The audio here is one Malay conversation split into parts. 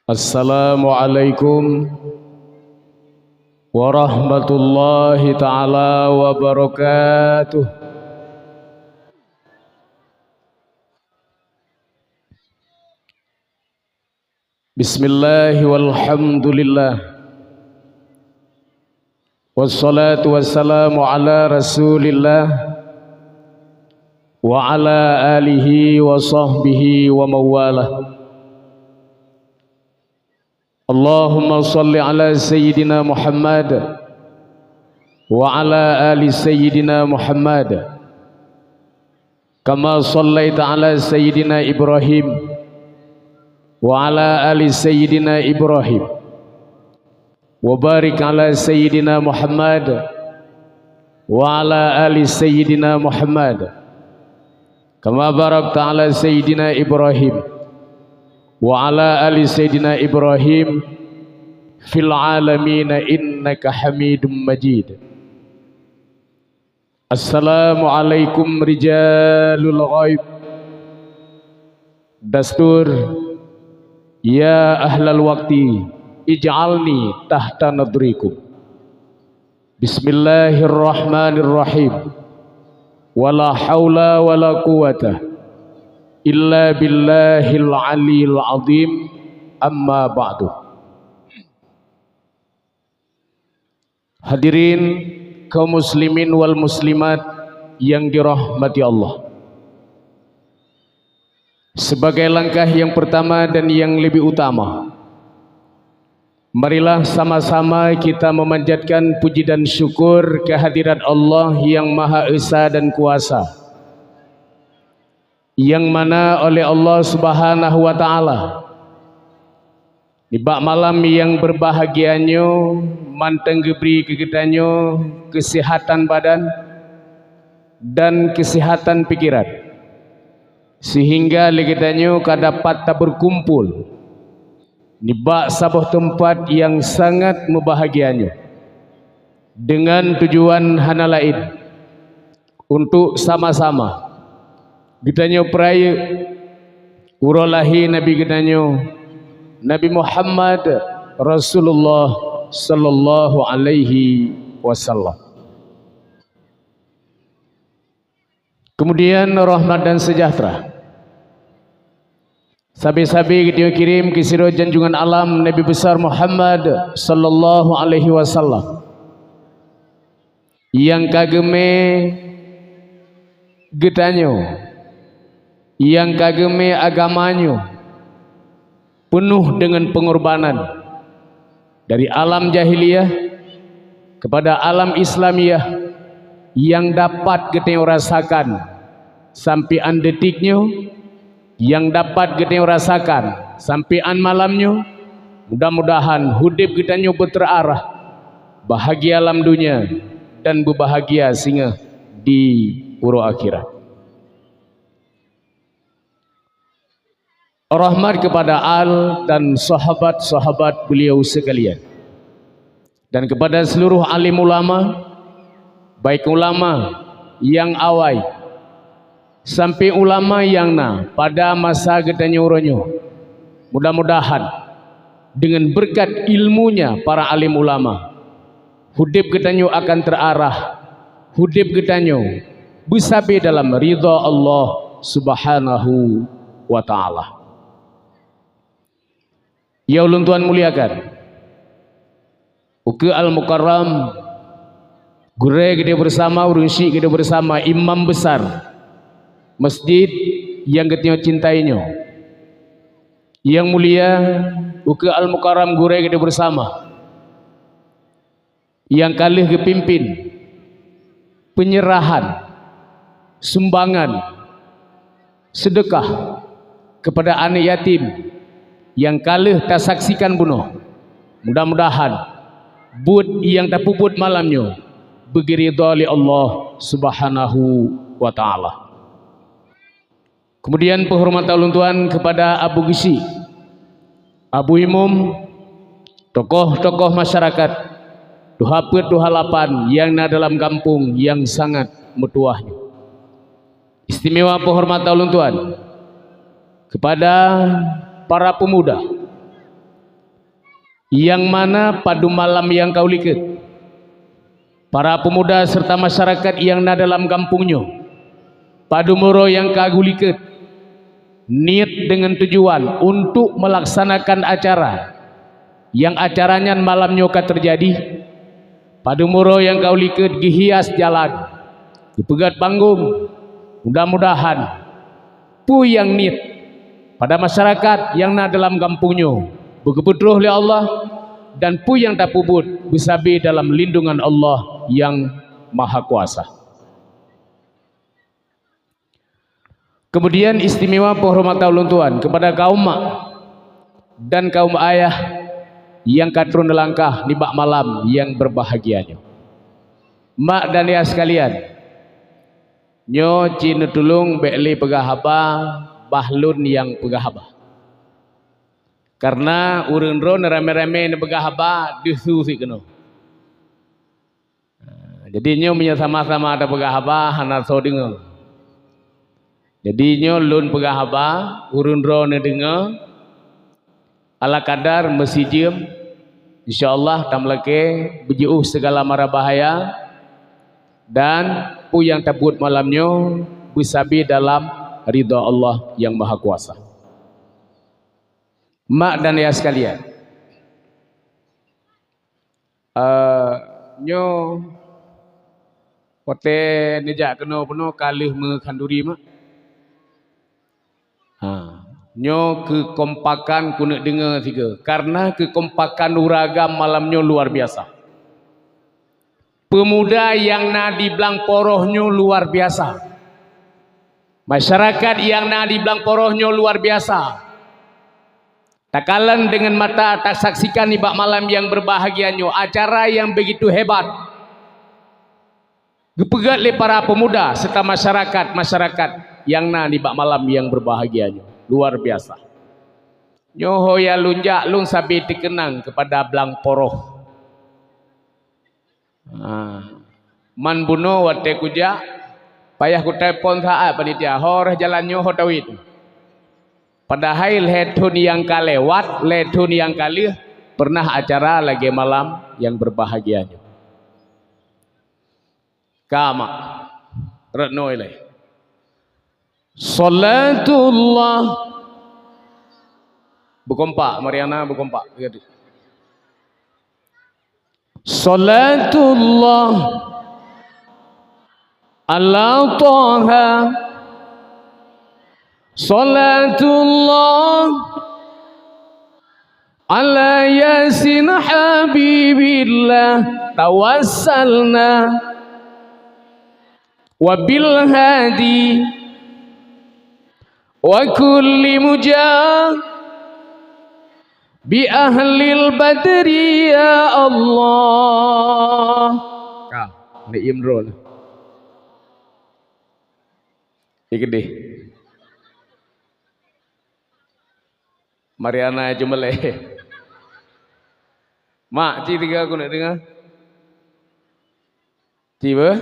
Assalamualaikum warahmatullahi ta'ala wabarakatuh. Bismillahi walhamdulillah, wassalatu wassalamu ala rasulillah wa ala alihi wa sahbihi wa mawalah. Allahumma salli ala Sayyidina Muhammad wa ala ali Sayyidina Muhammad kama sallaita ala Sayyidina Ibrahim wa ala ali Sayyidina Ibrahim wa barik ala Sayyidina Muhammad wa ala ali Sayyidina Muhammad kama barakta ala Sayyidina Ibrahim wa ala ali Sayyidina Ibrahim fil alamin innaka Hamidum Majid. Assalamualaikum rijalul ghaib. Dastur ya ahlal waqti ij'alni tahta nadrikum. Bismillahirrahmanirrahim. Wala haula wala quwata illa billahil aliyil azim, amma ba'du. Hadirin kaum muslimin wal muslimat yang dirahmati Allah, sebagai langkah yang pertama dan yang lebih utama, marilah sama-sama kita memanjatkan puji dan syukur kehadirat Allah yang Maha Esa dan Kuasa, yang mana oleh Allah Subhanahu wa Ta'ala di bak malam yang berbahagianya manteng geberi kegitannya kesehatan badan dan kesehatan pikiran, sehingga legitannya kadapat tak berkumpul di bak sebuah tempat yang sangat membahagianya dengan tujuan hana lain untuk sama-sama gitanyo peraya urolahi Nabi gitanyo Nabi Muhammad Rasulullah sallallahu alaihi wasallam. Kemudian rahmat dan sejahtera sabi-sabi kita kirim ke siro janjungan alam Nabi besar Muhammad sallallahu alaihi wasallam yang kageme gitanyo, yang kageme agamanya penuh dengan pengorbanan dari alam jahiliyah kepada alam Islamiyah, yang dapat kita rasakan sampai an detiknya, yang dapat kita rasakan sampai an malamnya. Mudah-mudahan hidup kita berterarah bahagia alam dunia dan berbahagia singa di uro akhirat. Rahmat kepada al dan sahabat-sahabat beliau sekalian, dan kepada seluruh alim ulama, baik ulama yang awai sampai ulama yang pada masa gedanya uronyo. Mudah-mudahan dengan berkat ilmunya para alim ulama, hidup gedanya akan terarah, hidup gedanya bersabar dalam ridha Allah Subhanahu wa Ta'ala. Ya ulun Tuhan muliakan, Uke Al-Mukarram gure kita bersama, urunsi kita bersama imam besar masjid yang kita cintainya, yang mulia Uke Al-Mukarram gure kita bersama, yang kalih kepimpin penyerahan sumbangan sedekah kepada anak yatim yang kalih tak saksikan bunuh. Mudah-mudahan bud yang tak puput malamnya bagi ridha li Allah Subhanahu wa Ta'ala. Kemudian penghormatan ulun Tuhan kepada Abu Gisi, Abu Imam, tokoh-tokoh masyarakat Duhapet Duhalapan yang dalam kampung yang sangat metuahnya. Istimewa penghormatan ulun Tuhan kepada para pemuda yang mana padu malam yang kau liket, para pemuda serta masyarakat yang na dalam kampungnya, padu muro yang kau liket, niat dengan tujuan untuk melaksanakan acara yang acaranya malamnya akan terjadi. Padu muro yang kau liket gihias jalan, dipegat panggung, mudah-mudahan pu yang niat pada masyarakat yang na dalam kampungnya berkeputuh oleh Allah, dan pu yang tak puput besabi dalam lindungan Allah yang Maha Kuasa. Kemudian istimewa penghormatan ulun tuan kepada kaum mak dan kaum ayah yang katrun langkah di bak malam yang berbahagianya. Mak dan ayah sekalian, nyo cina tulung bekli pegahaba bahlun yang pegahaba. Karena urun ron rame-rame ni pegahaba disu si keno. Jadi nyo punya sama-sama ada pegahaba hana so dengar. Jadi nyo lun pegahaba urun ron ni dengar ala kadar mesijim insyaallah tamlake bejiuh segala mara bahaya dan pu yang tabut malamnya bisabi dalam ridha Allah yang Maha Kuasa. Mak dan ayah sekalian, nyo pote nejak kena penuh kalih mengkanduri mak. Nyo kekompakan ku nak dengar tiga, karena kekompakan uragam malamnya luar biasa. Pemuda yang na di belang porohnya luar biasa. Masyarakat yang na di belang porohnya luar biasa. Tak kalah dengan mata tak saksikan ibak malam yang berbahagianya, acara yang begitu hebat. Gepegat oleh para pemuda serta masyarakat yang na ibak malam yang berbahagianya, luar biasa. Nyoho ya lunjak lung sabi dikenang kepada belang poroh. Man buno wate kuja, payah ku telepon saat panitia, horeh jalannya hotawit. Padahal ledun yang kalewat, ledun yang kalih pernah acara lagi malam yang berbahagianya. Kama retno ilai. Salatullah berkompak, Mariana berkompak. Salatullah ala Taha, salatullah ala Yasin Habibillah, tawassalna wabil hadi wa kulli mujah bi ahlil badri ya Allah. Kau ni Imron gede Mariana Jumale. Mak ci tiga aku nak dengar. Tiba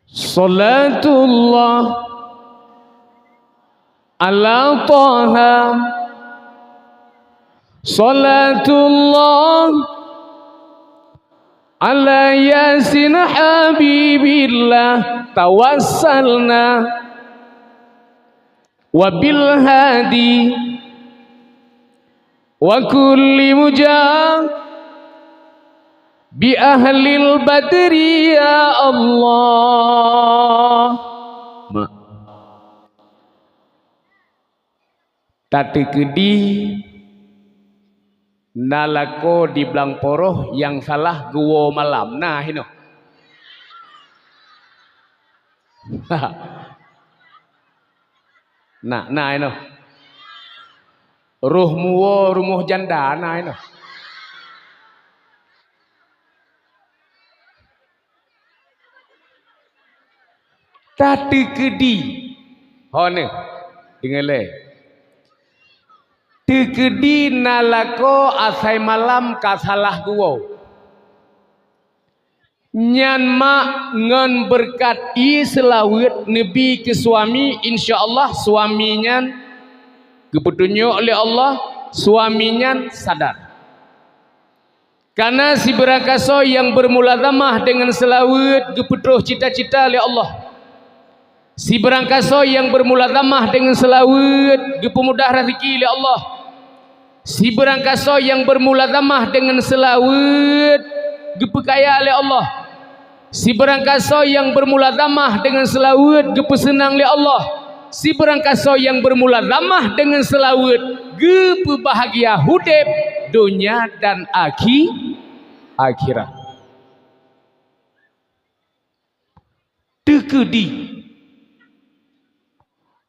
salatullah ala Taha, salatullah ala Yasin Habibillah, tawassalna wabil hadi wa kulli mujah bi ahlil badri ya Allah. Mak tadi kedi nalako di belang poroh yang salah guwo malam. Nah ini nah ini ruh muwo rumuh janda. Nah ini tadi kedi hone dengar tekedi nalako asai malam kasalah guwo nyan mak ngan berkat i selawat nabi ke suami, insyaallah suaminya kepetunjuk oleh Allah suaminya sadar. Karena si berakaso yang bermulazamah dengan selawat gepetroh cita-cita oleh Allah. Si berangkaso yang bermulazamah dengan selawat gepemudah rezeki oleh Allah. Si berangkaso yang bermulazamah dengan selawat gepekaya oleh Allah. Si berangkaso yang bermulazamah dengan selawat gepesenang oleh Allah. Si berangkaso yang bermulazamah dengan selawat gepebahagia hudep dunia dan akhirat. Tekedi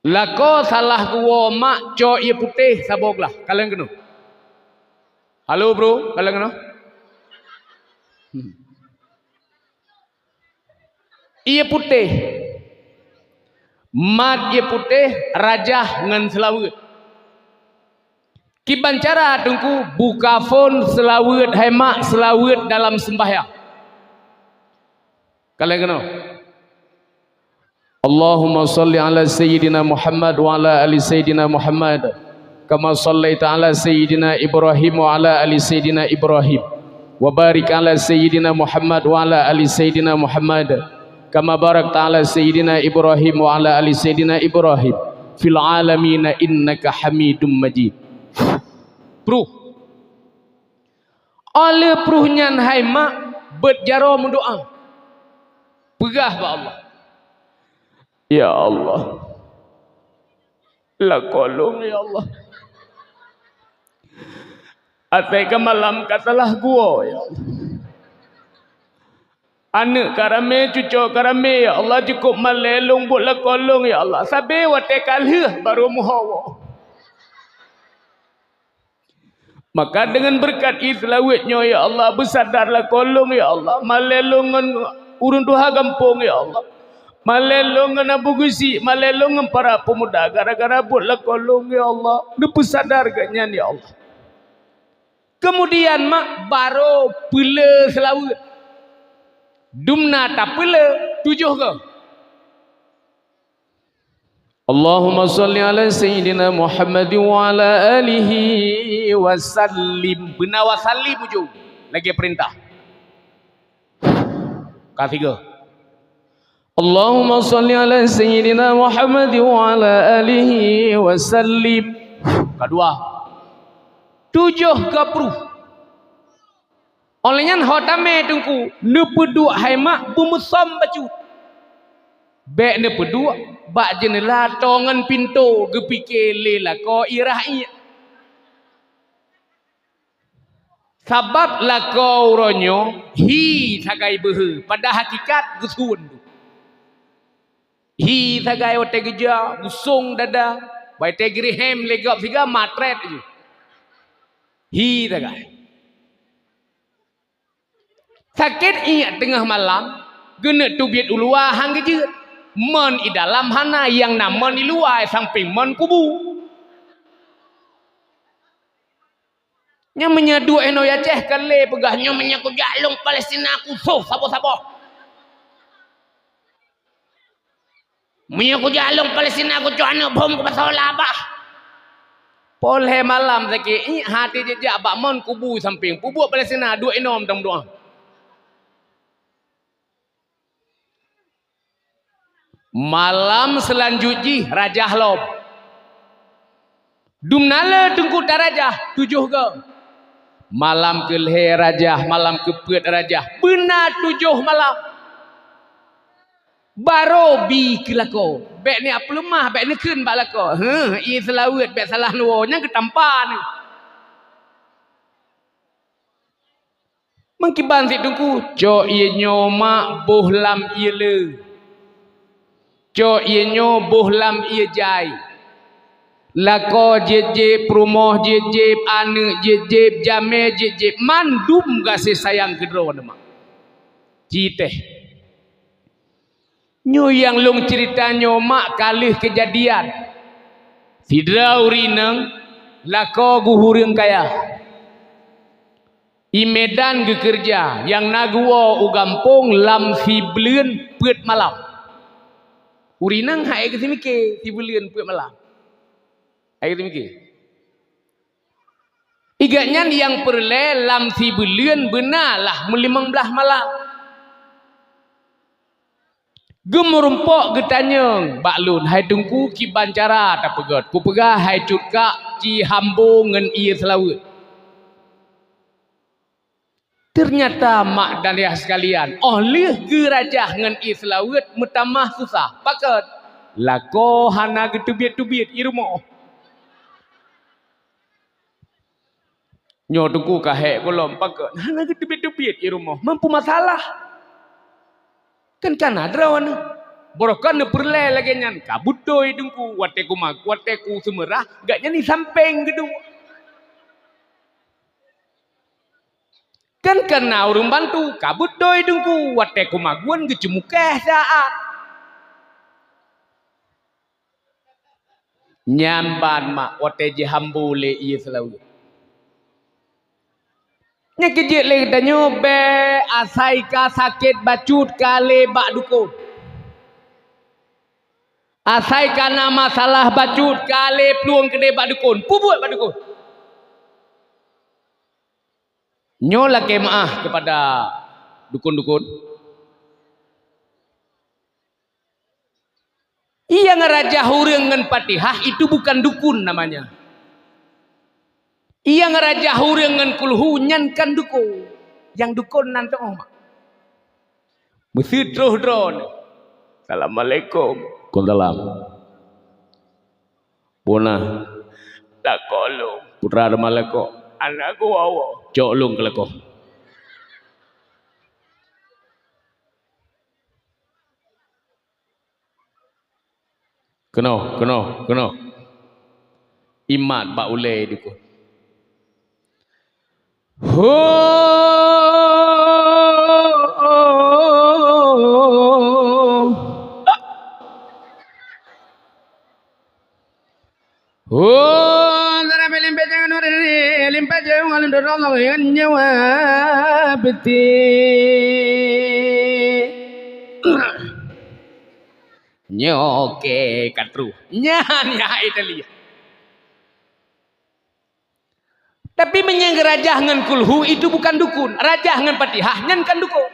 lako salah gua mak co ia putih saboglah kalian kena. Halo bro, kalian kena? Ia putih. Mat ia putih rajah ngan selawat. Kiban cara tungku buka phone selawat hemak selawat dalam sembahyang. Kalian kena? Allahumma salli ala sayyidina Muhammad wa ala ali sayyidina Muhammad kama sallaita ala sayyidina Ibrahim wa ala ali sayyidina Ibrahim wa barik ala sayyidina Muhammad wa ala ali sayyidina Muhammad kama barakta ala sayyidina Ibrahim wa ala ali sayyidina Ibrahim fil alamin innaka Hamidum Majid. Pruh oleh pruhnyan hai mak berjaro mendoa pegah ba Allah. Ya Allah, la kolong ya Allah. Atai ke malam katalah gua ya Allah. Anak karame cucu karame ya Allah cukup malelung buat la kolong ya Allah. Sabe wate kalih baru muhawa. Maka dengan berkat islawitnya ya Allah bersadarlah kolong ya Allah. Malelungan urun tuha gampung ya Allah. Malelungan Abu Gusi, malelungan para pemuda gara-gara buatlah kolong ya Allah. Lupa sadar ganyan ya Allah. Kemudian mak baru pula selawat. Dumna tak pula tujuh ke? Allahumma salli ala sayyidina Muhammad wa ala alihi wa sallim. Benar wa sallim ujung. Lagi perintah. Ketiga. Allahumma salli ala sayyidina Muhammad wa ala alihi wa sallim. Kedua. Tujuh kapru. Olehnya hodame tungku. Nepedua haimak bumusam baju. Bek nepedua. Bak jenela tongan pintu. Gepikir lela ko irah iya. Sabab lah kau ronyo. Hi sagai behe. Pada hakikat gesun tu. Hi sagai wate geja. Busung dada. Baite girihem legap siga matret je. Hi sagai. Sakit iya tengah malam. Gena tu biat ulua hang geje. Men i dalam hana yang naman di luar samping men kubu. Nya menyadu eno ya ceh kale pegahnya menyaku jalung Palestina kusuh sabo-sabo. Menyaku jalung Palestina ku cuana bom ku pasal labah. Polhe malam saki hati jejak bak mon kubu samping pubu Palestina dua enom dong doa. Malam selanjutnya Raja Lob. Dumnala tungku darajah tujuh ke. Malam ke leher Raja, malam ke pet Raja. Benar tujuh malam. Baro bi kelako. Bek ni apa lemah, bek ni kun bak lako. Ia selawat bek salah nuanya ketampan. Mengkiban si tungku. Cok ia nyoma bohlam ia le. Cok ia nyo bohlam ia jai. Lako jejeb, rumah jejeb, anak jejeb, jame jejeb. Mandum kasih sayang kedua nama. Citeh. Nyo yang long ceritanya mak kalih kejadian. Sidrau rineng lako guhureng kaya. I medan gekerja yang nagua ugampung lam fibleun pet malam. Urinang hai ke simike fibleun pet malam. Hai ke simike. Igaknya yang perle lam si belian benarlah melimang belah malam. Gemerumpok getanyeng baklun hai tungku ki bancara tak pegat. Ku pegah hai cutka ci hambo ngen iya selawut. Ternyata mak dan ayah sekalian, oleh gerajah ngen iya selawut metamah susah. Pakat lako hana getubit-tubit i rumah. Nyo tungku kahek kolom pakat hana getubit-tubit i rumah. Mampu masalah. Kan adrawan borokan ne perle lagi nyan kabutoi dengku wateku mak wateku semerah gak nyani sampeng gedung kan urung bantu kabutoi dengku wateku maguan gecemukeh saat nyamban mak wate jihambule iya selalu nya kejek le danyo be asai ka sakit bacut kale bak dukun. Asai kana masalah bacut kale peluang kedai bak dukun. Pubuat bak dukun. Nyolah kemaah kepada dukun-dukun. Ia ngeraja hurang ngan Fatihah itu bukan dukun namanya. Ia ngeraja hurang ngan kulhu nyankan dukun. Yang dukun nanti mak. Mesti terus drone. Assalamualaikum. Waalaikumsalam. Puna. Tak kolong. Putra malako. Anak ku awo. Colong kelako. Keno. Imat bak ulai dukun. Nyoke katru nya Italia. Tapi menyang rajah ngan kulhu itu bukan dukun. Rajah ngan Fatihah nyan kan dukun.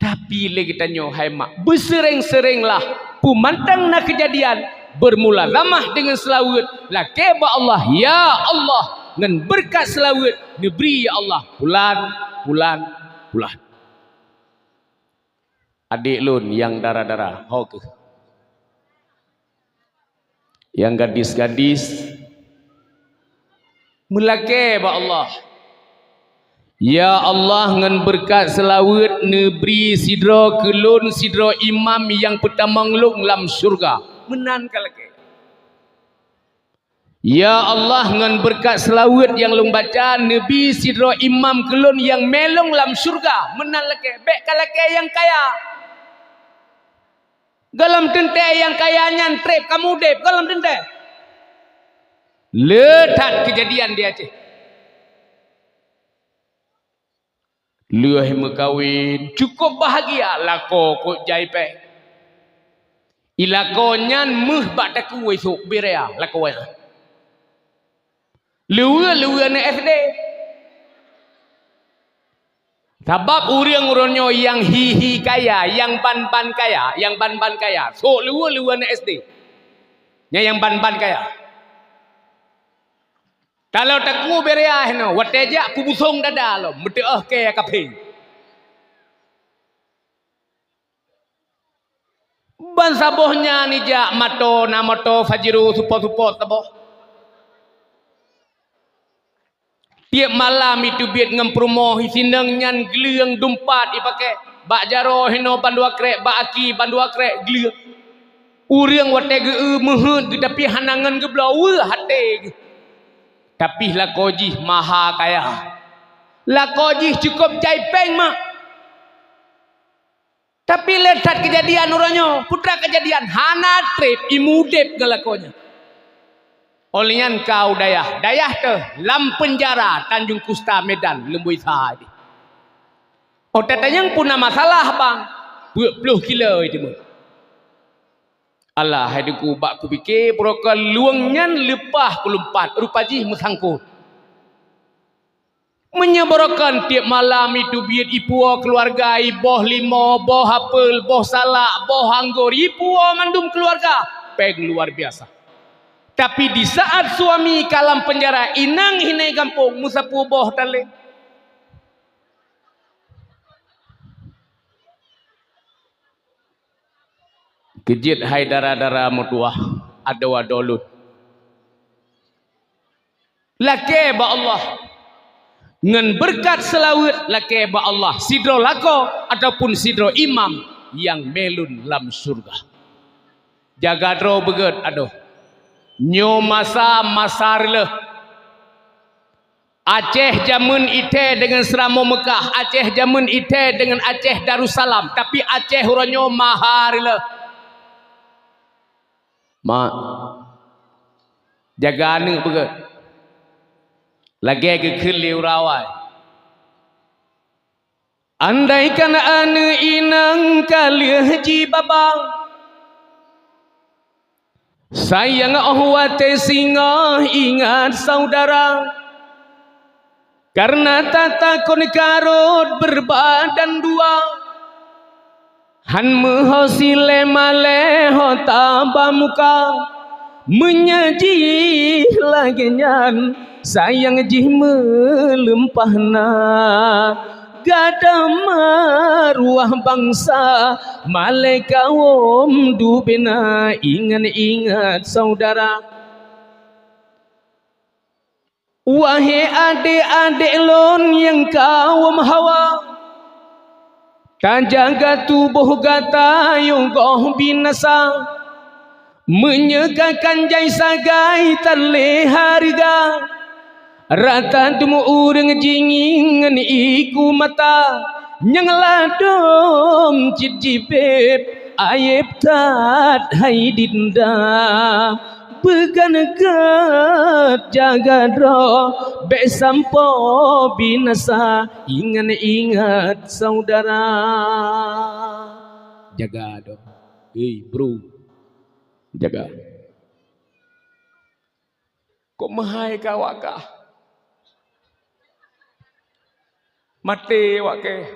Tapi le kita nyohai mak besereng-serenglah pumantang na kejadian bermula ramah dengan selawat lake ba Allah ya Allah ngan berkat selawat neberi ya Allah bulan. Adik lun yang darah-darah hok. Yang gadis-gadis melake ba Allah ya Allah ngan berkat selawat neberi sidra kelun sidra imam yang pertama ngelung lam syurga menan kalake ya Allah ngan berkat selawat yang lung baca nebi sidra imam kelun yang melong lam syurga menan lake bek kalake yang kaya galam tente yang kaya nyan trep kamu dep galam tente letak kejadian dia cik luah mekawin cukup bahagia lako kok jaipe ilakonyan meh bak taku esok berea lako ya luah na SD sebab urang-urangnya yang hihi kaya yang ban-ban kaya so luah na SD nya yang ban-ban kaya. Kalau taku berea no wateja ku busong dada lo meteah ke kape ban sabohnya nija mato namato fajiru support taboh tiap malam itu biat ngempromo hisinang nyan geleung dumpat ipake bak jaro hino bandua krek bak aki bandua krek geleung urang watege mehut tapi hanangan geblau hate. Tapi lakoji maha kaya. Lakoji cukup jaipeng mak. Tapi letak kejadian orangnya. Putra kejadian. Hana trip imudep ngelakonya. Olian kau dayah. Dayah tu. Lam penjara. Tanjung Kusta Medan. Lembui sahadi. Oh tetanya punya masalah bang. 20 kilo itu mah. Allah hadiku bak ku fikir brokan luangnya lepah kulumpat rupaji mesangkut Menyebarakan tiap malam itu biar ipua keluarga, boh limo, boh apel, boh salak, boh anggur, ipua mandum keluarga, peg luar biasa. Tapi di saat suami kalam penjara, inang hinai kampung, musapu boh tale. Kejit hai dara-dara mutuah, ada wadolut. Lake ba Allah. Ngan berkat selawat lake ba Allah. Sidro lako ataupun sidro imam yang melun lam surga. Jaga dro beget aduh. Nyo masa masar leh. Aceh jamun ite dengan Seramo Mekah, Aceh jamun ite dengan Aceh Darussalam, tapi Aceh huranyo mahar leh. Ma jaga ni beget. Lagi ke keliu rawai. Andaikan ane inang kaliah ji baba. Sayang ahwate singa ingat saudara. Karena tata kon karut berbadan dua. Han mehosile maleho tabah muka. Menyaji lagi nyan sayang jih melempahna gada maruah bangsa malekawom dubena ingat saudara. Wahai adik-adik lon yang kawom hawa, tak jaga tubuh gata yang goh binasa. Menyegahkan jai sagai tali harga. Rata tumu urang jingingan iku mata. Nyang ladom cid jipet ayep tat hai dinda. Beganegat jaga dro be sampo binasa. Ingat saudara. Jaga do. Hey bro. Jaga. Kok mahai kawakah? Mati wake.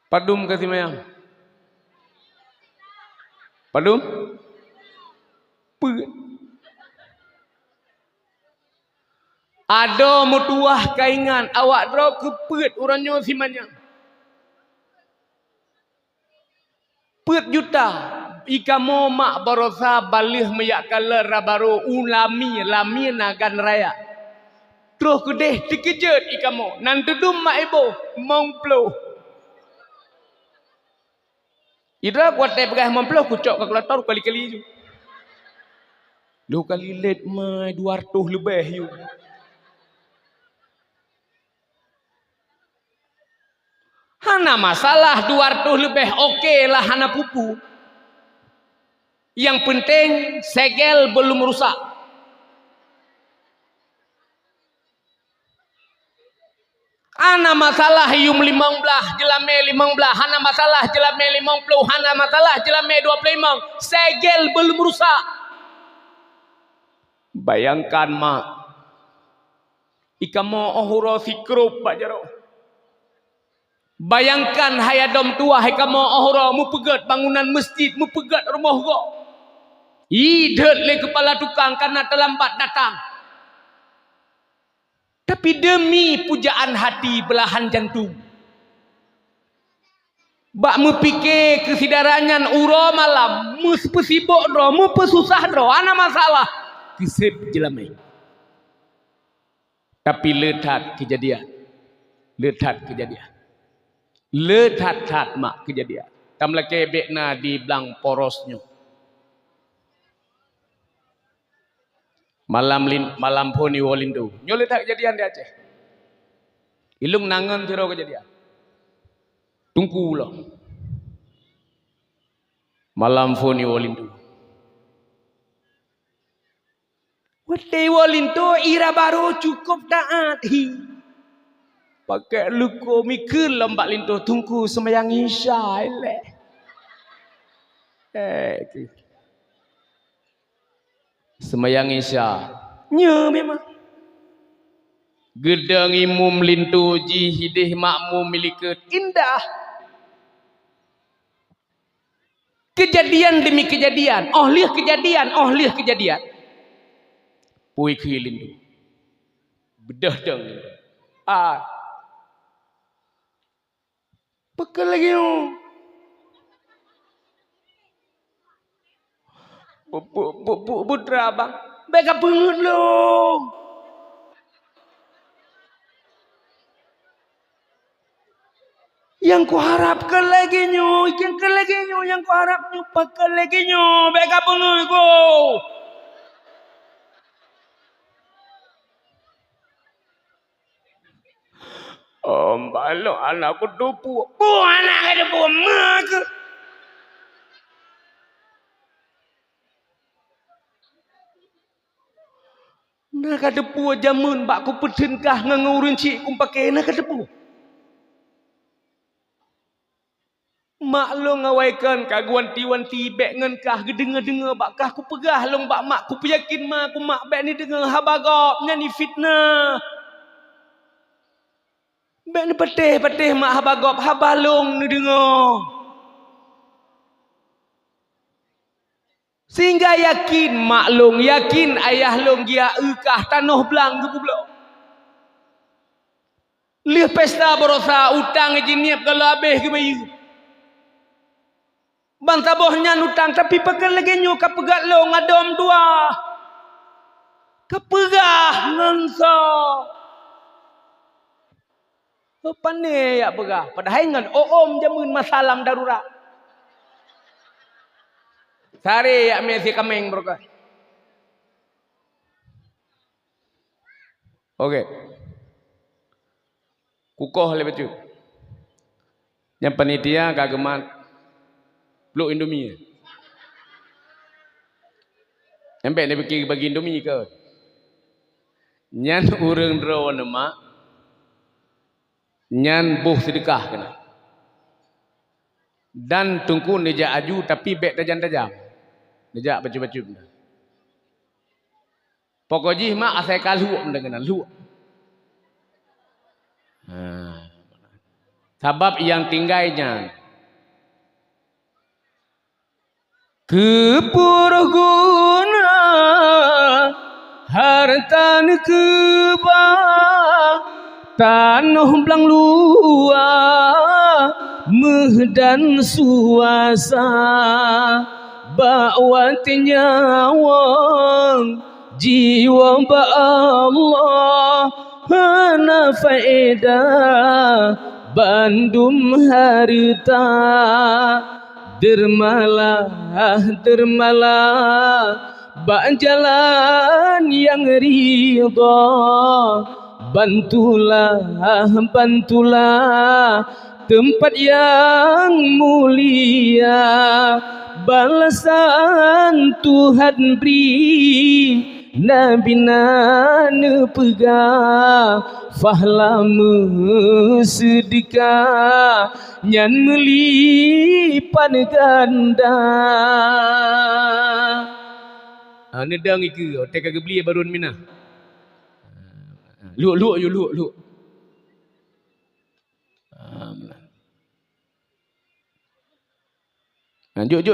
Padum kasih mayang. Padum? Put. Ada mutuah kaingan awak dro keput uranyo simanya. Put juta ikamo mak barosa balih meyak kala rabaro ulami lami nagan raya. Terus kedeh dikejut ikamo nan dudum mak ibu mongplo. Ida kuat teh pegah mongplo kucok ke kelotor kali-kali ju. 2 kali let mai 200 lebih ju. Hana masalah 200 lebih okey lah hana pupu. Yang penting segel belum rusak. Hana masalah yum 15 jelame 15 hana masalah jelame 50 hana masalah jelame 25 segel belum rusak. Bayangkan mak ikamo ohuro sikrup Pak Jaro. Bayangkan hayadom tua hekamo ohro mu pegat bangunan masjid, mu pegat rumah go. Idet le kepala tukang karena terlambat datang. Tapi demi pujaan hati belahan jantung. Bak mu pikir kesidarannya uro malam, mu pesibuk ro, mu pesusah ro, ana masalah. Kisip jelamai. Tapi letat kejadian. Letat kejadian. Letat mak kejadian. Tamla kebekna di belang porosnya. Malam poni wolindo. Nyo letat kejadian di Aceh. Ilung nangan tiro kejadian. Tungku lo. Malam poni wolindo. Wate wolindo ira baru cukup taat hi. Pakai luko mikir lembak lintuh tungku semayang isya Semayang Isya. Nya memang. Gedang imum lintu ji hidih makmum miliket indah. Kejadian demi kejadian, oh lihat kejadian, oh lihat kejadian. Pui ke lintu. Bedah dang lintu. Pekel lagi yo. Putra bang, beka pengut lo. Yang ku harap ke lagi nyo, yang ke lagi nyo, yang ku harap nyo pakai lagi nyo, beka pengut ko. Balok anakku dupu. Anak ada buah mak. Nak ada buah jamun bak ku pedin kah ngangurun cik kum pakai nak ada buah. Mak lo ngawaikan kaguan wanti bek ngan kah gedenga-denga bak kah ku pegah long bak mak ku yakin mak ku mak bek ni dengar habagop ni fitnah. Bek ni patih mak habagop habalong ni dengar. Sehingga yakin maklum, yakin ayah long dia ukah tanah belang ke pula. Lihat pesta berosa utang jiniap kalau habis ke bayi. Bang tabohnya utang tapi pekan lagi nyu kapegat long adom dua. Kepegah ngangsa. Apa ni ya pegah? Padahal ngan om jamun masalah darurat. Sari ya mesi kameng berkah. Okey. Kukoh lebih tu. Yang panitia kageman blok Indomie. Sampai dia pergi bagi Indomie ke? Nyan urang draw nama. Nyan buh sedekah kena. Dan tungku nejak aju tapi bek tajam-tajam. Nejak baju-baju. Pokoknya mak asal kalu mendengar lu. Sebab yang tinggalnya kepurguna harta keba tanah belang luar mehdan suasa bakwatinya wang jiwa ba Allah hana faedah bandum harta dermalah bak jalan yang ridha bantulah tempat yang mulia balasan Tuhan beri Nabi nana pegah fahlama sedekah nyan melipan ganda. Nedang iki otak kagak beli baru mina. Lu. Jok.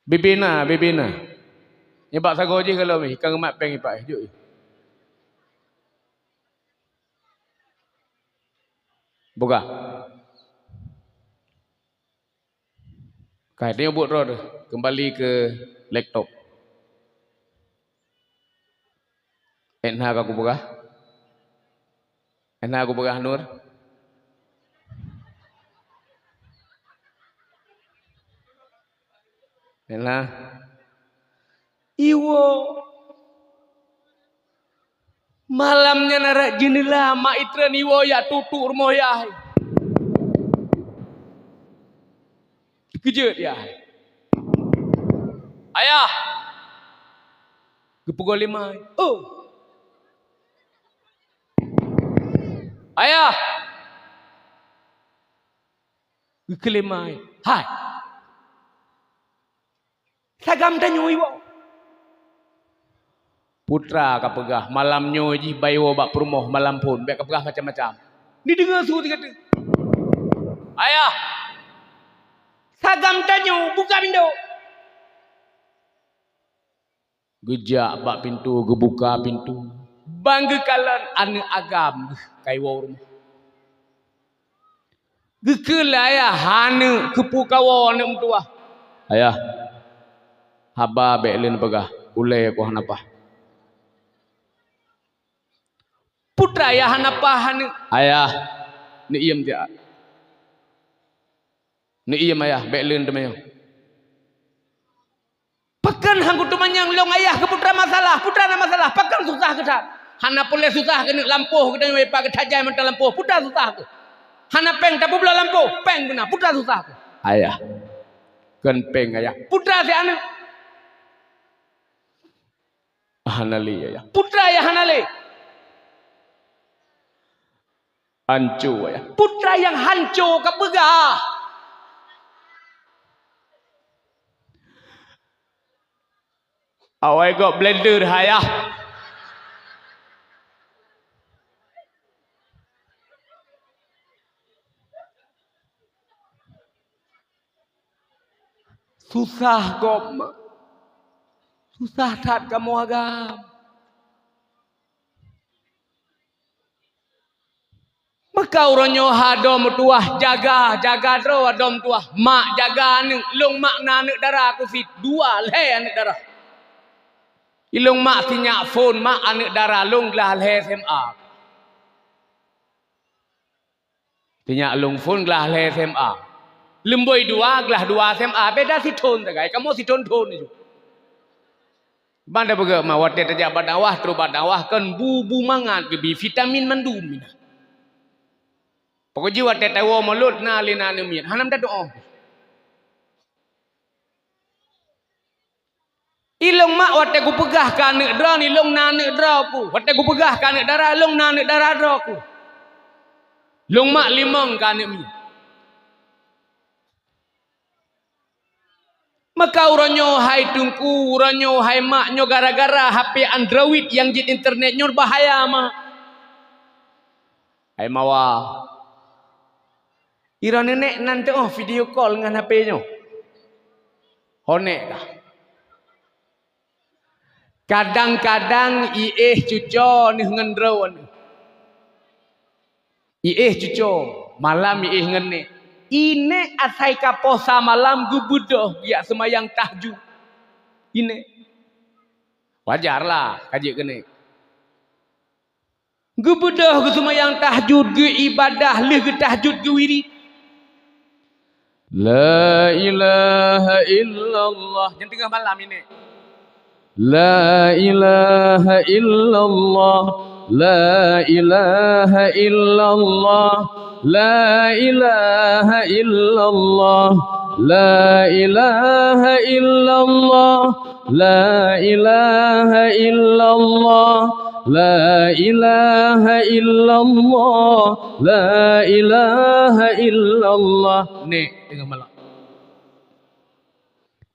Bebena. Ni bak sago je kalau ni kang mat peng ipak jok. Boga. Kai dia buat roh kembali ke laptop. Enha aku boga. Enha aku boga Nur. Enha Iwo malamnya narak jendela mak itran iwo ya tutur moyah. Kejut ya. Ayah. Kepukul 5. Oh. Ayah. Kelimai. Hai. Sagam dah nyui wo. Putra kapegah malam nyoji bayo bak perumoh malam pun bek kapegah macam-macam. Ni dengar suruh kata. Ayah. Sagam dah nyu buka pintu. Gejak bak pintu, gebuka pintu. Bangga kalan anu agam kai wo rumah. Gekela ya hana kepu kawo anu mentua. Ayah. Haba bek lin pegah. Ulai aku hanapa. Putra ya hanapa hana. Ayah. Ni iem dia. Ni iem ayah bek lin temayo. Pekan hang kutu manyang long ayah ke putra masalah, putra na masalah, pekan susah ke dah. Hana boleh susah kena lampuh kena wepa ke tajai mentah lampuh, putra susah ke. Hana peng tapi belah lampuh, peng guna, putra susah ke. Ayah. Kan peng ayah. Putra si anu. Hanali ayah. Putra ya hanale. Hancur ayah. Putra yang hancur ke begah. Awai got blender ayah. Susah gom. Susah tat kamu agam. Maka uronyo hadom tuah jaga dro adom tuah mak jaga anu long mak na anu darah aku si dua le anu darah. Ilong mak tinyak phone mak anu darah long gelah le SMA. Tinyak long phone gelah le SMA. Lemboi dua gelah dua SMA beda si ton tagai kamu si ton itu. Banda bega mawat tajak badawah tru badawah kan bubu mangan ke bi vitamin mandum mina. Pokok jiwa tetawo mulut na lina numin. Hanam dah doa. Ilong mak wate ku pegah ka anak dra ni long na anak dra ku. Wate ku pegah ka anak darah long na anak darah dra ku. Long mak limang ka anak mi. Maka uranyo hai tungku, uranyo hai maknyo gara-gara HP Android yang jit internet nyor bahaya mak. Hai mawa. Ira nenek nanti video call dengan HP-nyo. Honek kah? Kadang-kadang cuco ni ngendro ni. Cuco malam ngene. Ine asai kaposa malam gubudoh dia semayang tahajud. Ine. Wajarlah kaji kene. Gubudoh ke semayang tahajud ke ibadah leh ke tahajud ke wirid. La ilaha illallah. Yang tengah malam ini. La ilaha illallah. La ilaha illallah. La ilaha illallah. La ilaha illallah. La ilaha illallah. La ilaha illallah. La ilaha illallah. Nek tengah malam.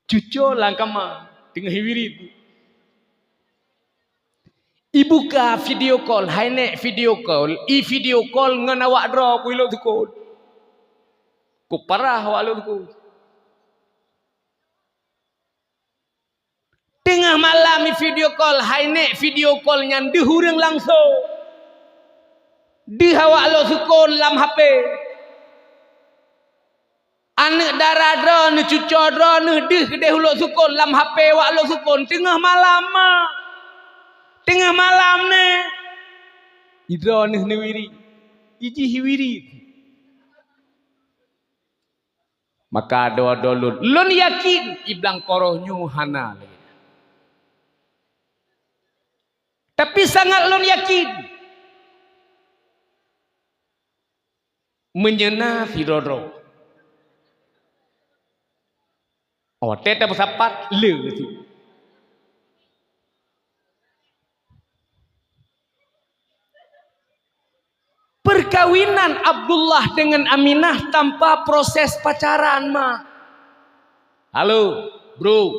Cucu langkama tengah wirid. Ibu ka video call, hai nek video call, video call ngan awak dra ku ilok tukul. Ku parah awak lu tukul. Tengah malam video call, hai nek video call nyan deh urang langsung. Di awak lu tukul lam HP. Anak darah dra ni cucu dra ni deh kedeh ulok sukun lam HP awak lu sukun tengah malam mak. Tengah malam ni idra ni wiri iji hiwiri maka doa dolun lun yakin iblang korohnyu hana lagi. Tapi sangat lun yakin menyena firodro teta bersapat le tu. Perkawinan Abdullah dengan Aminah tanpa proses pacaran mak. Halo bro.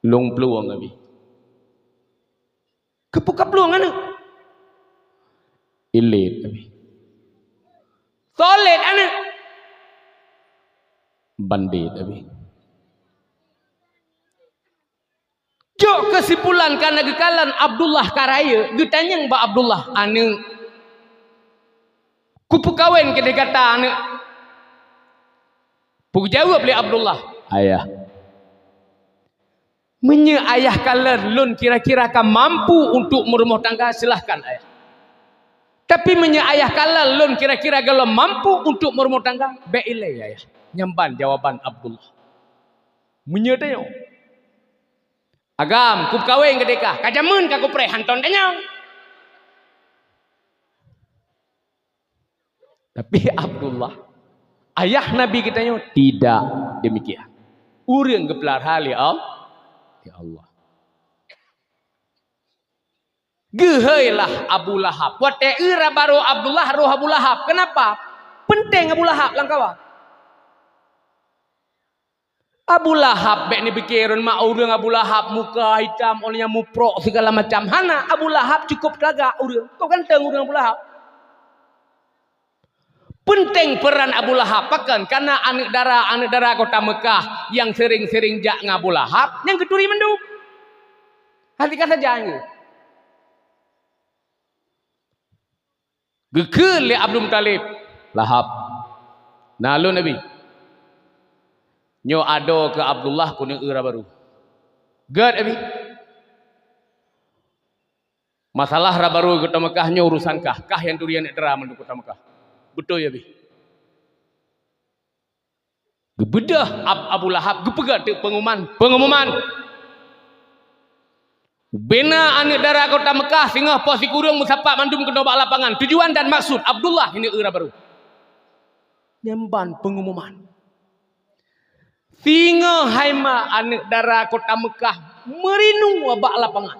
Long peluang abi. Kepuka peluang anu. Ilit abi. Solid anu. Bandit abi. Jok kesimpulan karena gekalan Abdullah karaya, getanyang ba Abdullah anu kupu kawin ke kata anu. Puk jawab le Abdullah, Ayah. menye ayah kalian lun kira-kira kan mampu untuk merumah tangga, silahkan ayah. Tapi menye ayah kalian lun kira-kira kalau mampu untuk merumah tangga, beile ayah. Nyamban jawaban Abdullah. Menye tanya. Agam kup kawin ketika kajamun ka kupre hanton tanya. Tapi Abdullah ayah Nabi kita nyo Tidak demikian. urang gepelar hal ya Allah. Geheulah Abu Lahab. Wate ira baru Abdullah roh Abu Lahab. Kenapa? Penting Abu Lahab langkawa. Abu Lahab bek ni pikiran mak urang Abu Lahab muka hitam olehnya muprok segala macam. Hana Abu Lahab cukup tagak urang. Kau ganteng urang Abu Lahab. Penting peran Abu Lahab pakan karena anak dara kota Mekah yang sering-sering jak Abu Lahab yang keturi menduk. Hatikan saja ni. Gekul le Abdul Muttalib Lahab. nah lu Nabi nyo ado ke Abdullah kuning era baru gad Abi masalah rabaru kota Mekah nyo urusan kah yang durian dera menduk kota Mekah betul ya Abi gebedah Abu Lahab gepegat pengumuman bena anak dara kota Mekah singgah posi kurung musapak mandum ke dobak lapangan tujuan dan maksud Abdullah ini era baru nyamban pengumuman singgah haima anak dara kota Mekah merinung wabak lapangan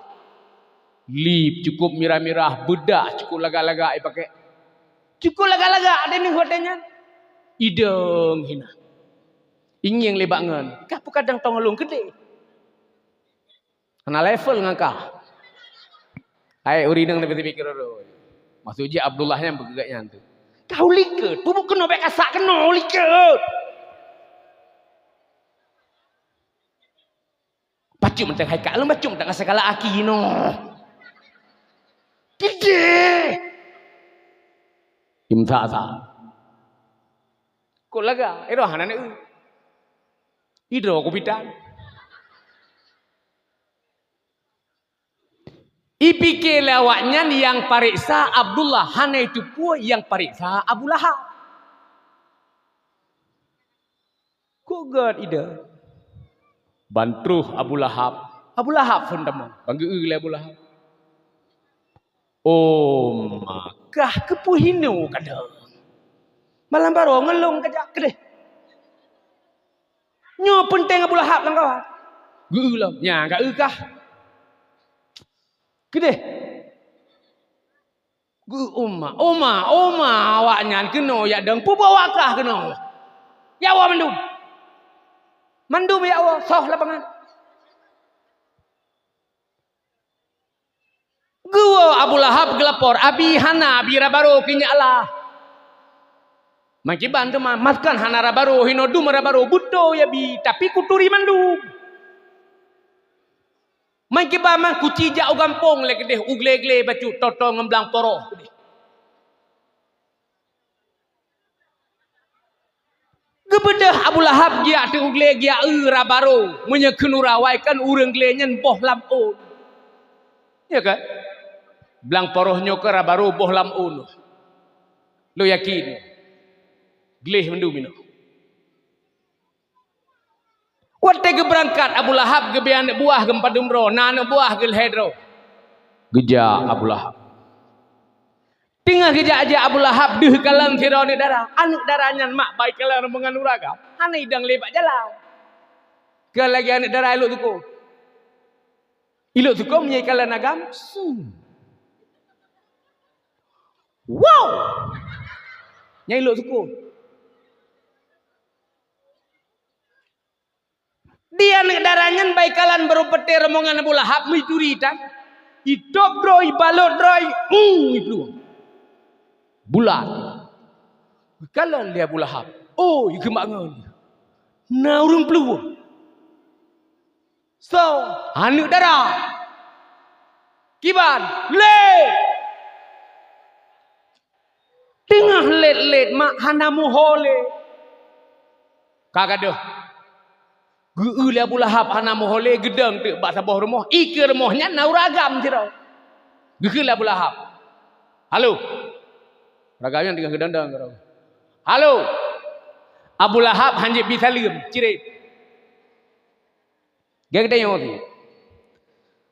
lip cukup mirah-mirah bedak cukup laga-laga pakai cukup laga-laga ada ni hotenya ideng hina ingin lebak ngan kah kadang tongolong gede kena level ngangkah hai urinang tapi pikir ro maksudnya Abdullahnya begagaknya tu kau liket bubuk kena bek asak kena liket bacu mentang haikal lu bacu mentang segala aki no gede Imta sa. kok laga ero hanane idro ko bidan ipike lawaknya yang pariksa Abdullah hana itu pun yang pariksa Abu Lahab kok gad ida Bantruh Abu Lahab fundam bangga le Abu Lahab oh makah kepuhino kadang malam baru ngelong kajak kedeh nyo penting Abu Lahab lang kawan geulam nya enggak eukah kedeh gu umma awaknya keno ya deng pu bawakah keno ya wa mandum ya Allah soh lapangan gua Abu Lahab gelapor abi hana abi rabaro kinyala makiban tu matkan hana rabaro hinodu rabaro buto ya bi tapi kuturi mandum makiba man kuci jau gampong le kedeh ugle-gle bacu toto ngemblang poroh gebedah Abu Lahab dia tu ugle dia rabaro menyekenurawaikan urang glenyen boh lampun ya kan blang porohnya ke rabaro boh lampun lo yakin gleh mendumino wate ke berangkat Abu Lahab ke bian buah gempa dumro nana buah gel hedro geja Abu Lahab tinggal geja aja Abu Lahab deh kalam firone darah anak darahnya mak baik kalam menganuraga hana idang lepak jalan ke lagi anak darah iluk tuko menyai kalam agam wow nyai iluk tuko Dia negaranya baikalan baru pete rombongan Abu Lahab mencuri tan. Hidup droi balot droi. Itu. Bulat. Baikalan dia Abu Lahab. Oh, iku mangan. Na urang peluang. So, anu darah. Kiban, let. Tengah let mak hanamu hole. Kagak dah. Geu Abu Lahab hanamu hole gedeng tu bak sabah rumah. Ike rumahnya nau ragam jerau. Geu Abu Lahab. Halo. Ragamnya tengah gedang-gedang jerau. Halo. Abu Lahab hanjib bisalim cirit. Gak ada yang tu.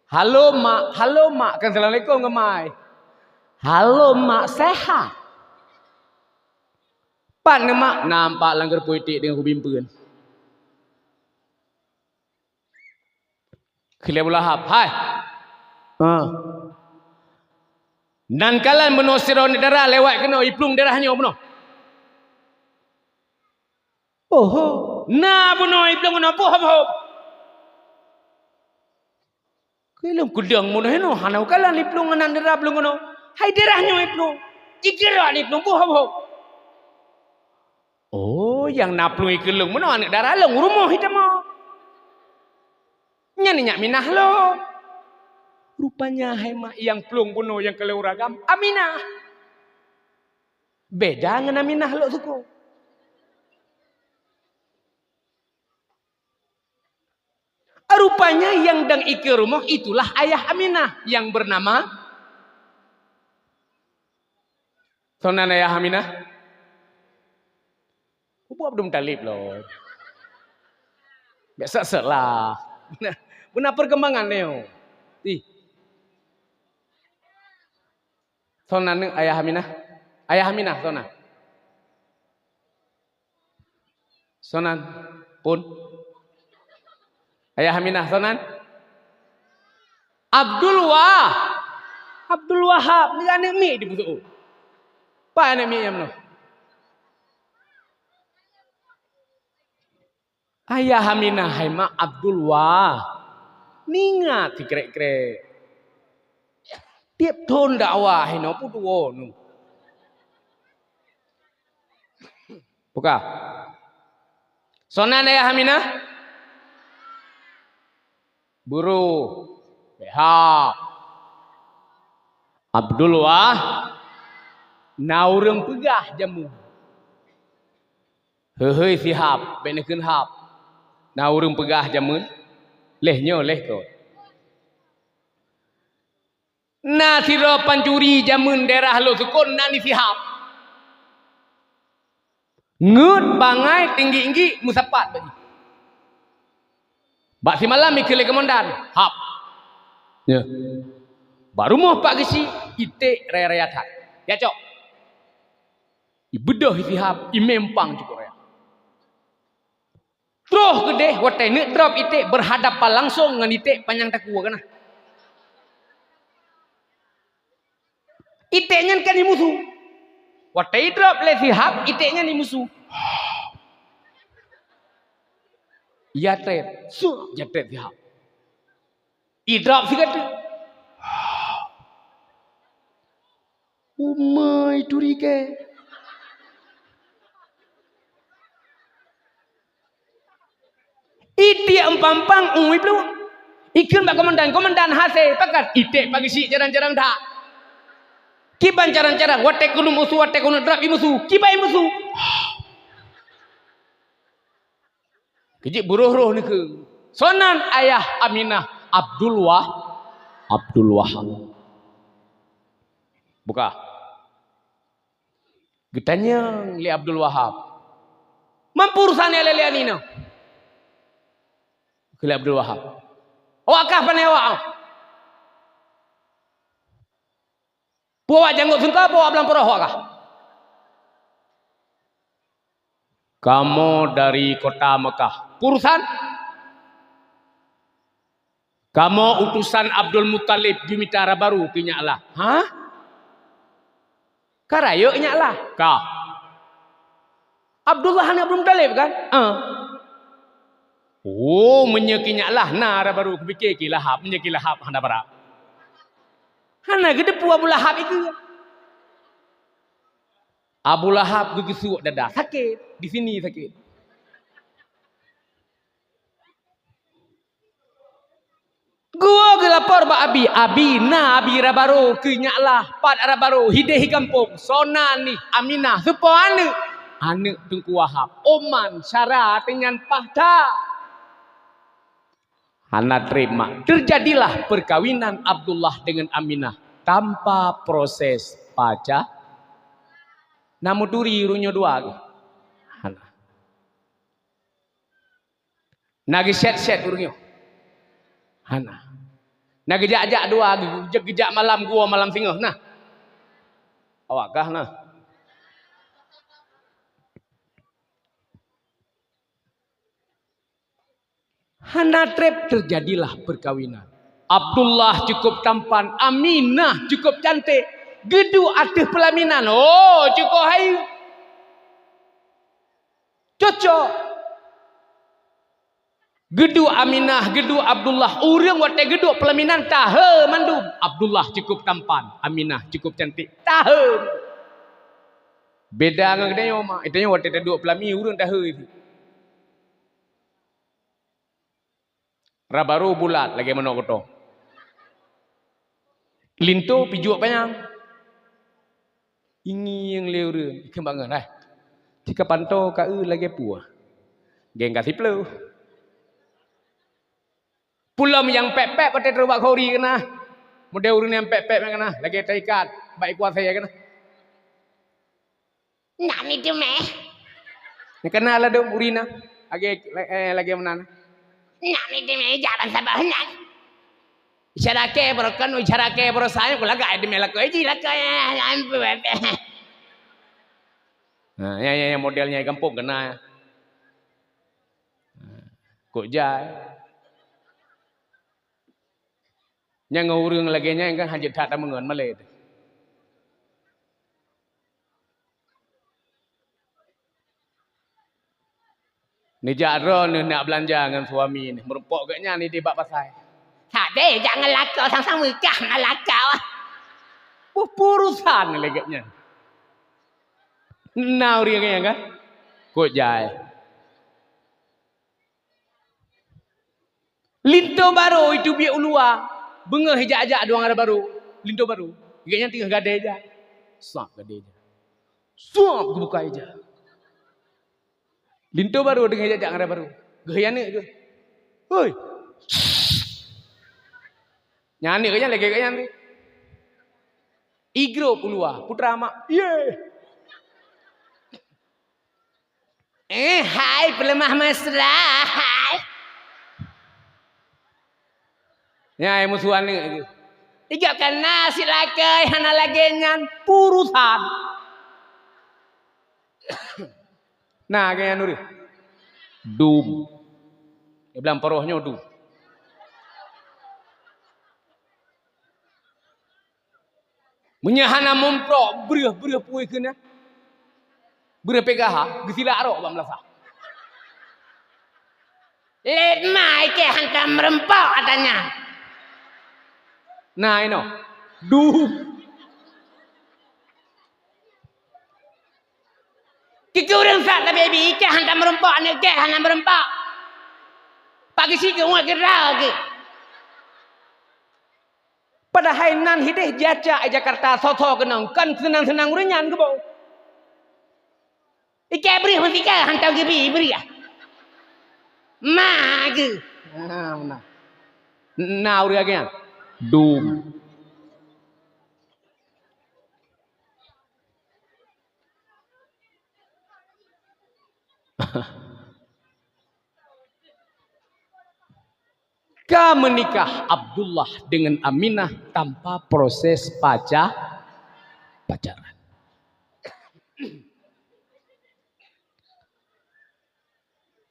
Halo mak, kan assalamualaikum ngemai. Halo mak, sehat. Pan mak nampak langgar politik dengan kubimpeun. Khilaf Abu Lahab, hai. Dan kalian menosirau darah lewat kena iplung darahnya benar. Oh, na benar iplung benar pohon. Kelum kudang mo na hino hanaw kala ni plong nan dira plong no. Hay dira nyo iplong. Ikira ni plong po. Oh, yang naplong ikelung mo no anak dara long rumah hitam mo. Nya ni nyak minah lo. Rupanya hay mak yang plong buno yang keleuragam Aminah. Beda ngan Aminah lo suku. Rupanya yang dang ike rumah itulah ayah Aminah yang bernama Sonan ayah Aminah. Abu Abdul Muttalib loh. Biasa salah. Benar perkembangan neo. Sonan ayah Aminah. Ayah Aminah Sonan. Sonan pun ayah Aminah Sonan. Abdul Wahab ni anak mi di busu. Pa anak mi yang mana? Ayah Aminah hai mak Abdul Wahab. Ningat dikrek-krek. Tiap tahun dakwah hai no putu nu. Buka. Sonan ayah Aminah. Buru Behak Abdul Wah naureng pegah jamu hehei sihab benekeun hab naureng pegah jamun lehnya leh ko na sira pancuri jamun daerah lo sukun nani sihab ngut bangai tinggi-tinggi musapat bagi bak si malam mikir komandan hap ya baru mau pak gesi ite raya-raya tak ya cok ibedah isi hap imempang cukup raya terus gede wate nge drop ite berhadapan langsung dengan ite panjang takua kana ite nyan kan ni musuh wate drop le si hap ite nyan ni musuh ya tret su ya tret ya idrop sih kata umai turike iti empampang ui plu ikun bak komandan hase pakat ite pagi si jarang-jarang tak kiban jarang-jarang wate kunu musuh wate kunu drop i musuh kibai musuh kejik buruh-ruh ni ke. Sonan ayah Aminah Abdul Wahab. Buka. Getanya li Abdul Wahab. Mampurusan lele anina. Li Abdul Wahab. Awakah panai awak? Puak janggut sungka puak belang poroh awakah? Kamu dari kota Mekah. Urusan? Kamu utusan Abdul Muttalib di mitara baru pinyaklah. Hah? Karayo nyaklah. Kah? Abdullah Abdul Muttalib kan? Oh, menyekinyalah nara baru kupikir kilahap, menyekilahap hana bara. Hana gede pu Abu Lahab itu. Abu Lahab gegesuk dada, sakit, di sini sakit. Gua gelapor ba abi na abi rabaro kenyaklah pat rabaro hideh kampung sonan ni Aminah supo ane Tengku Wahab Oman Syara dengan Pahta hana terima terjadilah perkawinan Abdullah dengan Aminah tanpa proses paca namu duri runyo dua hana nagi set runyo hana nah gejak-jak dua gejak malam gua malam singoh nah awak kah nah hana trep terjadilah perkawinan Abdullah cukup tampan Aminah cukup cantik gedu atih pelaminan oh cukup hayu cocok gedu Aminah, gedu Abdullah. Urang wate gedu pelaminan tahe mandum. Abdullah cukup tampan, Aminah cukup cantik. Tahe. Beda dengan kedai mak. Itanya wate dua pelami urang tahe itu. Rabaru bulat lagi menok koto. Linto pijuk panjang. Ini yang leureun kembangan dah. Jika pantau kau lagi puah. Geng kasih peluh. Pulam yang pepek pada terbak khori kena. Model urun yang pepek kena. Lagi terikat. Baik kuat saya kena. Nak ni tu meh. Ni kena lah dong urina. Lagi mana? Nak ni tu meh. Jangan sabar nak. Isyarat berokan. Isyarat berosanya. Aku lagak. Demi laku. Iji laku. Ampu pepek. Nah, yang modelnya kampung kena. Kok jai. Yang urang lagi nya kan hajat tak mengen Malay. Ni jadro ni nak belanja dengan suami ni. Merupok gaknya ni di bab pasai. Tak deh jangan lakau sang-sang mekah nak lakau. Purusan lagi gaknya. Nah urang yang kan. Kok jai. Linto baru itu biar ulua. Bengah hijak-hijak doang ada baru. Linto baru. Gaknya tinggal gadai aja. Suap gadai aja. Suap buka aja. Linto baru dengan hijak-hijak ada baru. Gaya ni ke? Hoi. Nyanyi kayaknya lagi kayaknya ni. Igro pulua. Putra mak. Yeay. Hai pelemah mesra. Hai. Ya musuhan ni. Tiga kena silakai hana lagi nyan purusan. Nah kaya nuri. Dum. Dia bilang parohnya dum. Menyahana mempro beria puai kena. Beria pegaha gesila arok bang melasa. Let mai ke hantam merempok katanya. Nah ini Kiki orang sak tapi baby ke hantam merempok ni ke hantam merempok. Pagi sih ke orang kira ke. Padahal nan hideh jaca Jakarta soto kenang kan senang-senang urenyan ke bau. Ike beri mesti ke hantam ke beri ya. Ma ke. Nah udah kan. Dum. Menikah Abdullah dengan Aminah tanpa proses pacaran.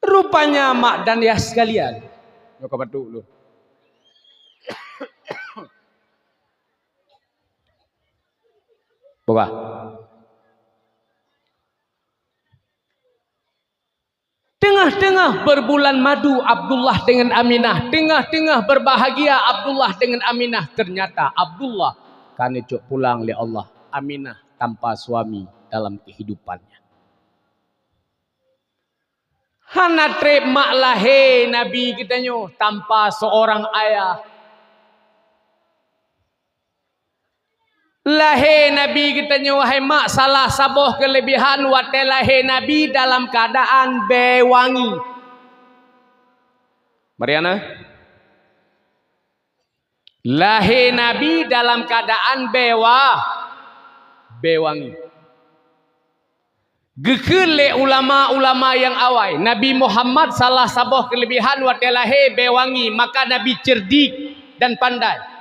Rupanya mak dan ya sekalian. Yo kabar dulu. Boga. Tengah-tengah berbulan madu Abdullah dengan Aminah. Tengah-tengah berbahagia Abdullah dengan Aminah. Ternyata Abdullah karena cuk pulang oleh Allah. Aminah tanpa suami dalam kehidupannya. Hana trep mak lahir Nabi kita nyo tanpa seorang ayah. Lahir Nabi kita nyo wahai mak salah sabuh kelebihan wate lahir Nabi dalam keadaan bewangi. Mariana. Lahir Nabi dalam keadaan bewangi. Gekele ulama-ulama yang awal. Nabi Muhammad salah sabuh kelebihan wate lahir bewangi, maka Nabi cerdik dan pandai.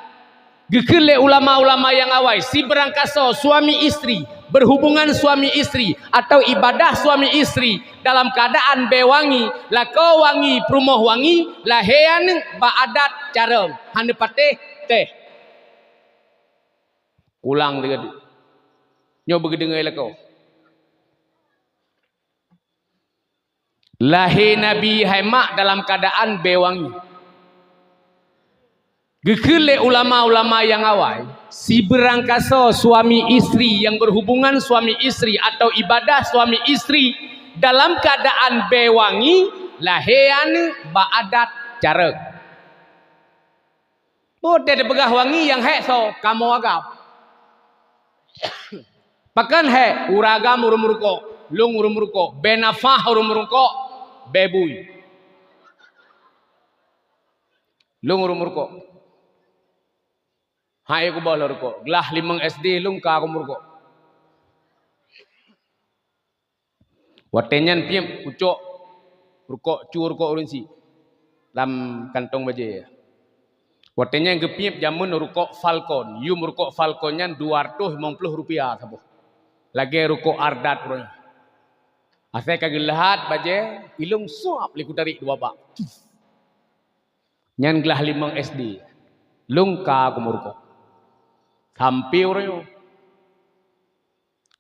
Gekele ulama-ulama yang awal, si berangkasa suami istri, berhubungan suami istri atau ibadah suami istri dalam keadaan bewangi, lako wangi perumah wangi, lahian baadat cara hande pateh teh. Ulang dekat. Nyo begedengai lako. Lahir Nabi Haimak dalam keadaan bewangi. Gekele ulama-ulama yang awal, si berangkasa suami istri yang berhubungan suami istri atau ibadah suami istri dalam keadaan bewangi, lahian baadat cara. Boleh ada pegah wangi yang hek so kamu agap. Pakan hek uragam urumurko, lung urumurko, benafah urumurko, bebui. Lung urumurko. Hai aku bawa rukuk. Gelah 5 SD lungka aku merukuk. Watenyan piem ucok rukuk cu rukuk urunsi. Dalam kantong baju. Watenyan gepiep jamun rukuk Falcon. You merukuk Falconnya 250 rupiah sabuh. Lagi rukuk Ardat urunnya. Asal kagelahat baju ilung suap liku tarik 2 bak. Nyan gelah 5 SD. Lungka aku merukuk. Hampir orang.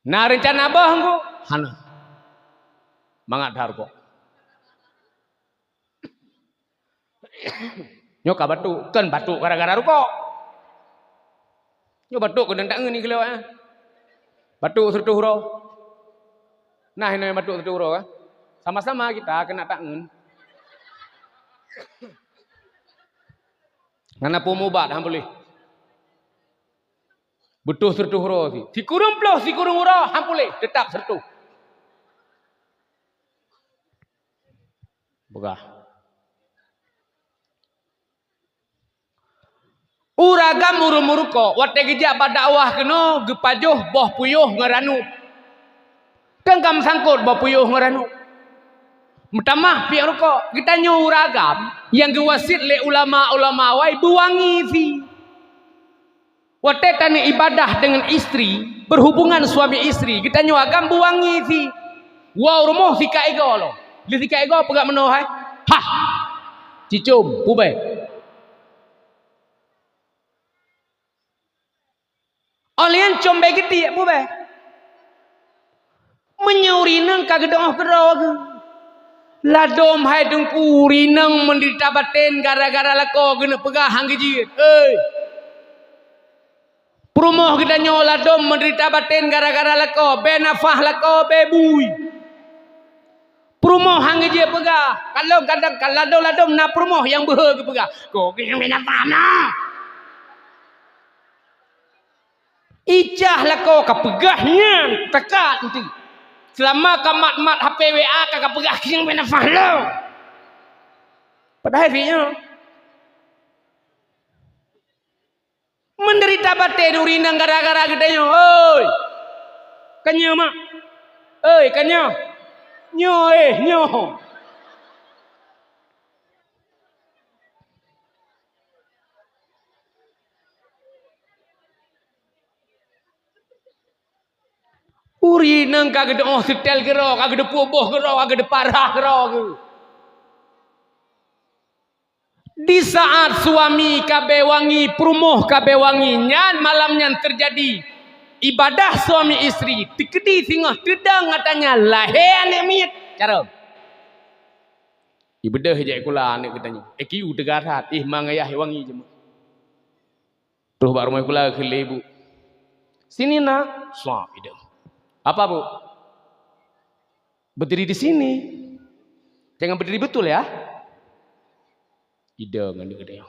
Nah rencana abah engko hana. Mangat harko. Nyo ka batu, kan batu gara-gara ruko. Nyo batu ko ndak ngeni keleo ah. Batu sertuh ro. Nah ini batu sertuh ro ah. Sama-sama kita kena tak ngen. Ngana pumubat ham boleh. Betul sertuh roh si. Si kurung ploh, si kurung roh, hampule tetap sertuh. Begah. Uragam urumuruko, wate gejak dakwah keno gepajuh boh puyuh ngeranu. Tengkam sangkut boh puyuh ngeranu. Mutamah piak ruko, kita nyu uragam yang gewasit le ulama-ulama wai buangi si. Wate tani ibadah dengan istri, berhubungan suami istri, kita nyuagam buangi si. Wow rumah si ka ego lo. Li si ka ego pegak meno hai. Hah. Cicum pubai. Olian combe geti ya pubai. Menyuri nang kagedong kerog. Ladom hai dengku rinang menderita batin gara-gara lako gena pegah hang gejit. Perumoh kita nyola dom menderita batin gara-gara lako, benafah lako bebui. Perumoh hang je pegah. Kalau kadang ladom na perumoh yang berhe pegah. Kok yang benafah na. Ijah lako kapegahnya tekat nanti. Selama kamat-mat HPWA kagak pegah yang benafah lo. Padahal finya menderita batin urinang gara-gara gedenya. Oi. Kanya mak. Oi, kanya. Nyo nyo. Urinang kagak oh setel gero, kagak puboh gero, kagak parah gero. Di saat suami kabewangi, perumoh kabewangi, nyan malamnya terjadi ibadah suami istri. Tikedi singoh tedang katanya lahean emit. Cara. Ibedah je kula anak katanya. Kiu tegarat, mangayah wangi je. Terus bak rumah kula ke ibu. Sini nak, suap ide. Apa bu? Berdiri di sini. Jangan berdiri betul ya. Ide dengan dia katanya.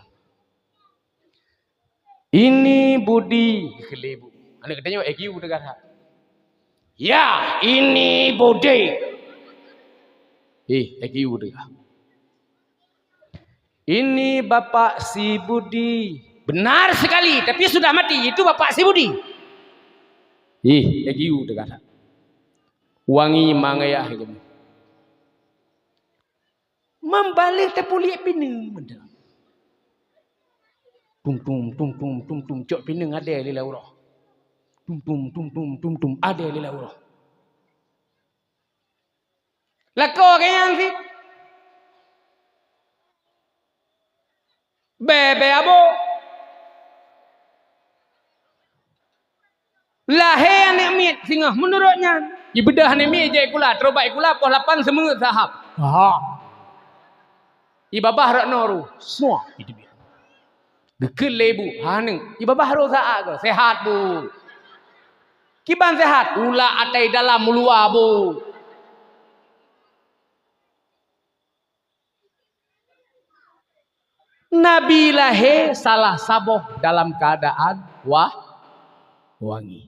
Ini Budi ke ibu. Anak katanya kiu tegarat. Ya, ini Budi. Kiu tegarat. Ini bapak si Budi. Benar sekali, tapi sudah mati. Itu bapak si Budi. Giu dekat. Wangi mangayah itu. Membalik tepulik pineng. Tum. Cok pineng ada lila urah. Tum. Ada lila urah. Lako kayang sih. Bebe abo. Lahir anak mit singa menurutnya. Ibedah anak mit je kula, terobak kula poh 8 semua sahab. Ibabah rak noru. Semua itu dia. Dekel lebu haneng. Ibabah ro saat ke? Sehat bu. Kiban sehat. Ula atai dalam luar bu. Nabi lahir salah saboh dalam keadaan wangi.